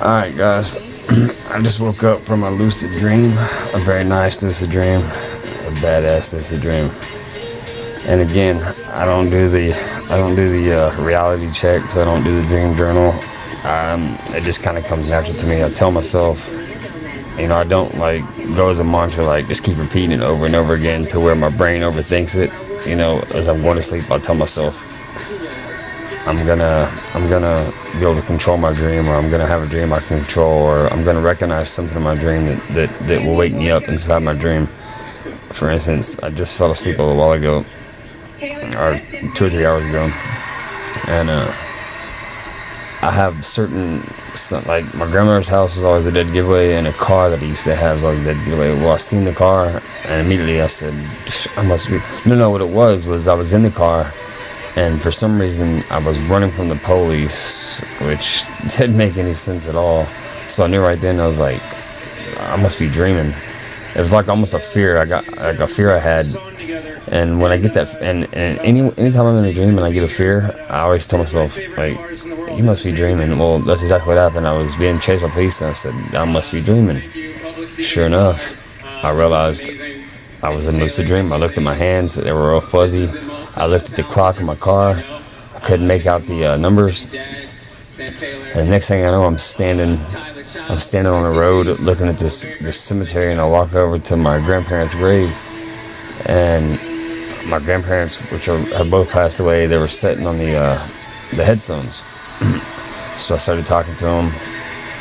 Alright guys, I just woke up from a lucid dream, a very nice lucid dream, a badass lucid dream. And again, I don't do the reality checks, I don't do the dream journal. It just kind of comes natural to me. I tell myself, I don't like go as a mantra, like just keep repeating it over and over again to where my brain overthinks it. As I'm going to sleep, I tell myself, I'm gonna be able to control my dream, or I'm gonna have a dream I can control, or I'm gonna recognize something in my dream that will wake me up inside my dream. For instance, I just fell asleep a little while ago, or 2 or 3 hours ago, and I have like my grandmother's house is always a dead giveaway, and a car that I used to have is always a dead giveaway. Well, I seen the car, and immediately I said, I must be. No, what it was I was in the car. And for some reason, I was running from the police, which didn't make any sense at all. So I knew right then, I was like, I must be dreaming. It was like almost a fear. I got like a fear I had. And when I get that, and anytime I'm in a dream and I get a fear, I always tell myself, like, you must be dreaming. Well, that's exactly what happened. I was being chased by police, and I said, I must be dreaming. Sure enough, I realized I was in a lucid dream. I looked at my hands, they were all fuzzy. I looked at the clock in my car. I couldn't make out the numbers. And the next thing I know, I'm standing on the road looking at this cemetery, and I walk over to my grandparents' grave. And my grandparents, which have both passed away, they were sitting on the headstones. So I started talking to them.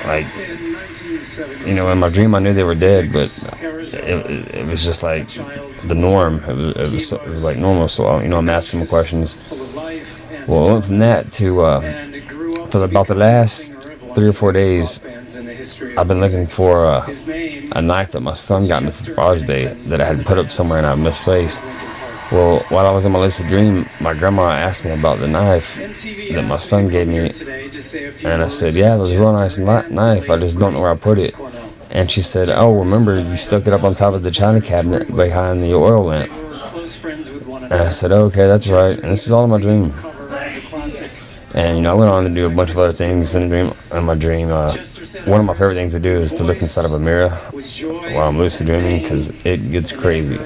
Like, in my dream I knew they were dead, but it was just like the norm. It was like normal. So I'm asking them questions. Well, I went from that to for about the last 3 or 4 days, I've been looking for a knife that my son got me for Father's Day that I had put up somewhere and I misplaced. Well, while I was in my lucid dream, my grandma asked me about the knife that my son gave me, and I said, yeah, it was a real nice knife, I just don't know where I put it. And she said, oh, remember, you stuck it up on top of the china cabinet behind the oil lamp. And I said, oh, okay, that's right, and this is all in my dream. And I went on to do a bunch of other things in my dream. One of my favorite things to do is to look inside of a mirror while I'm lucid dreaming, because it gets crazy.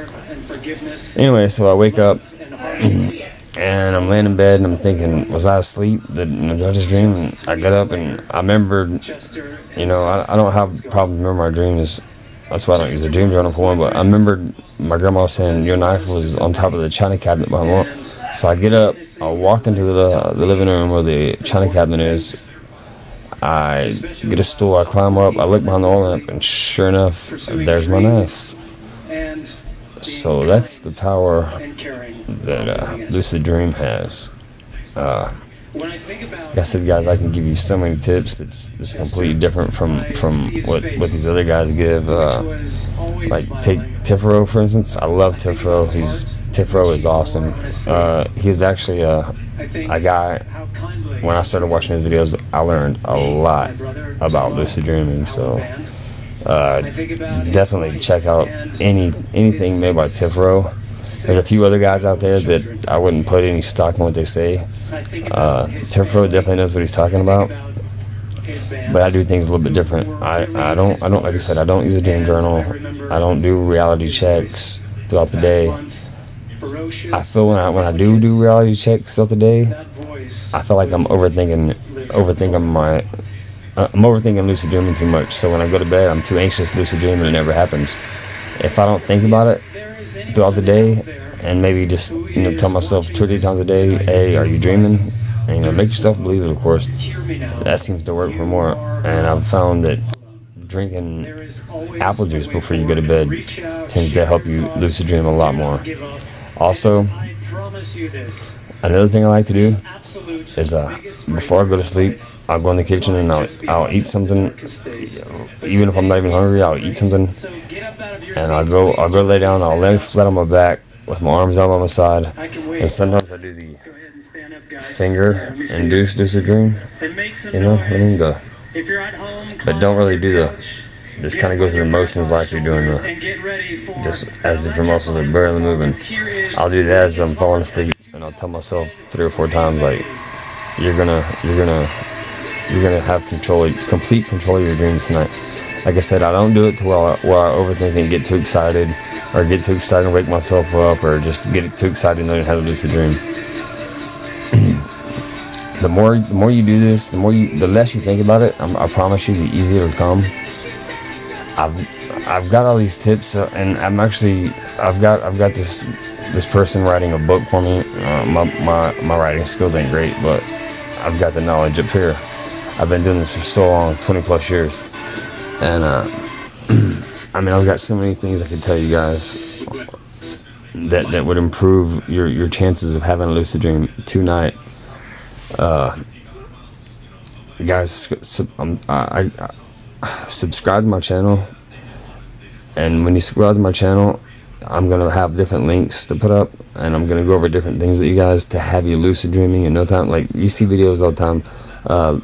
Anyway, so I wake up and I'm laying in bed and I'm thinking, was I asleep? Did I just dream? And I got up and I remembered, I don't have problems remembering my dreams. That's why I don't use a dream journal for one. But I remembered my grandma saying your knife was on top of the china cabinet behind the wall. So I get up, I walk into the living room where the china cabinet is. I get a stool, I climb up, I look behind the oil lamp, and sure enough, there's my knife. So that's the power that lucid dream has. Like I said, guys, I can give you so many tips that's completely different from what these other guys give. Like take Tifro, for instance. I love Tifro. Tifro is awesome. He's actually a guy. When I started watching his videos, I learned a lot about lucid dreaming. So definitely check out anything made by Tifro. There's a few other guys out there that I wouldn't put any stock in what they say. Tifro definitely knows what he's talking about, but I do things a little bit different. I don't like I said, I don't use a dream journal. I don't do reality checks throughout the day. I feel when I do reality checks throughout the day, I feel like I'm overthinking lucid dreaming too much. So when I go to bed, I'm too anxious to lucid dream, and it never happens. If I don't think about it throughout the day, and maybe just tell myself 2 or 3 times a day, hey, are you dreaming? And make yourself believe it, of course. That seems to work for more. And I've found that drinking apple juice before you go to bed tends to help you lucid dream a lot more. Also, another thing I like to do is before I go to sleep, I'll go in the kitchen and I'll eat something. Even if I'm not even hungry, I'll eat something, and I'll go lay down. I'll lay flat on my back with my arms out by my side, and sometimes I do the finger-induced lucid dream. But don't really do the. Just kind of go through the motions like you're doing just as if your muscles are barely moving. I'll do that as I'm falling asleep, and I'll tell myself 3 or 4 times, like, you're gonna you're gonna have complete control of your dreams tonight. Like I said, I don't do it to where I overthink and get too excited, or get too excited and wake myself up, or just get too excited and learn how to lucid dream. The more you do this, the less you think about it. I promise you, the easier it'll come. I've got all these tips, and I've got this person writing a book for me. My writing skills ain't great, but I've got the knowledge up here. I've been doing this for so long, 20 plus years, and I mean, I've got so many things I could tell you guys that would improve your chances of having a lucid dream tonight. Guys, I subscribe to my channel, and when you subscribe to my channel, I'm gonna have different links to put up, and I'm gonna go over different things with you guys to have you lucid dreaming in no time. Like, you see videos all the time,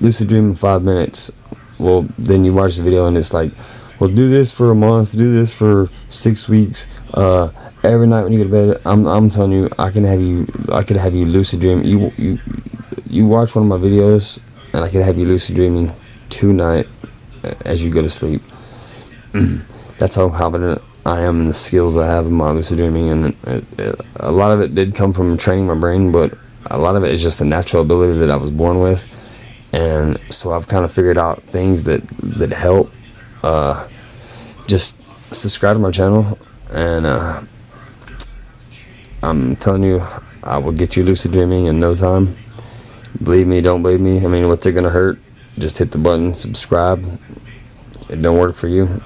lucid dream in 5 minutes. Well, then you watch the video and it's like, well, do this for a month, do this for 6 weeks, every night when you go to bed. I'm telling you, I could have you lucid dream. You watch one of my videos, and I could have you lucid dreaming tonight as you go to sleep. That's how confident I am in the skills I have in my lucid dreaming, and a lot of it did come from training my brain, but a lot of it is just a natural ability that I was born with. And so I've kind of figured out things that help. Just subscribe to my channel, and I'm telling you, I will get you lucid dreaming in no time. Believe me, don't believe me. I mean, what's it gonna hurt? Just hit the button, subscribe. It don't work for you,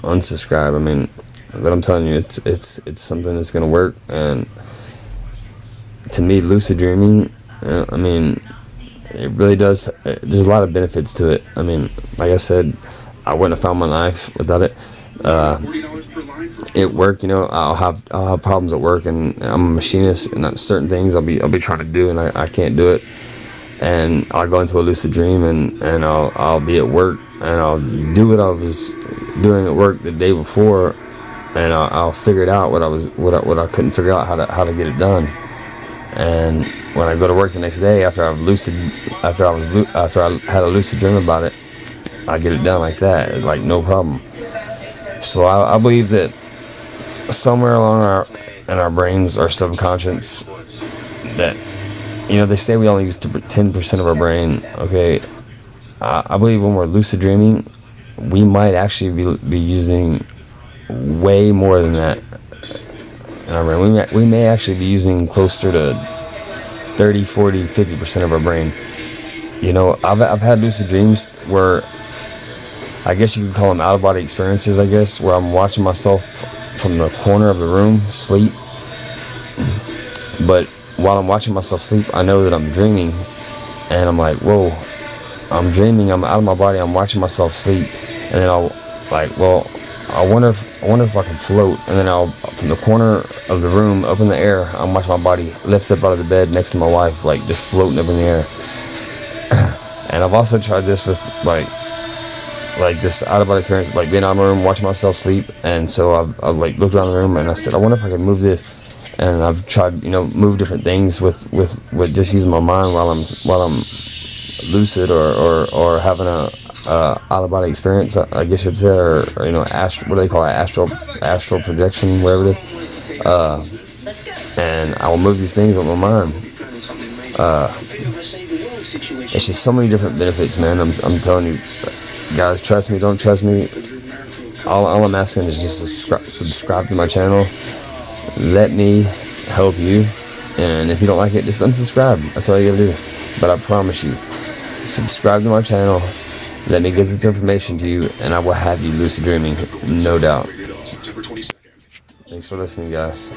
unsubscribe. I mean, but I'm telling you, it's something that's gonna work. And to me, lucid dreaming, I mean, it really does. There's a lot of benefits to it. I mean, like I said, I wouldn't have found my life without it. It worked, you know. I'll have problems at work, and I'm a machinist, and certain things I'll be trying to do, and I can't do it. And I'll go into a lucid dream, and I'll be at work, and I'll do what I was doing at work the day before, and I'll figure it out what I couldn't figure out how to get it done. And when I go to work the next day after I had a lucid dream about it, I get it done like that, like no problem. So I believe that somewhere along in our brains, our subconscious, that, you know, they say we only use 10% of our brain. Okay, I believe when we're lucid dreaming, we might actually be using way more than that in our brain. We may actually be using closer to 30, 40, 50% of our brain. You know, I've had lucid dreams where, I guess you could call them out-of-body experiences, I guess, where I'm watching myself from the corner of the room sleep. But while I'm watching myself sleep, I know that I'm dreaming, and I'm like, whoa, I'm dreaming, I'm out of my body, I'm watching myself sleep. And then I'll, like, well, I wonder if I can float. And then I'll, from the corner of the room, up in the air, I'm watching my body lift up out of the bed next to my wife, like just floating up in the air. And I've also tried this with like this out-of-body experience, like being out of my room, watching myself sleep. And so I've like looked around the room, and I said, I wonder if I can move this. And I've tried, you know, move different things with just using my mind while I'm lucid or having a out-of-body experience, I guess you'd say, or you know, what do they call it, astral projection, whatever it is. And I will move these things with my mind. It's just so many different benefits, man. I'm telling you, guys, trust me, don't trust me. All I'm asking is just subscribe to my channel. Let me help you, and if you don't like it, just unsubscribe. That's all you gotta do. But I promise you, subscribe to my channel. Let me give this information to you, and I will have you lucid dreaming, no doubt. Thanks for listening, guys.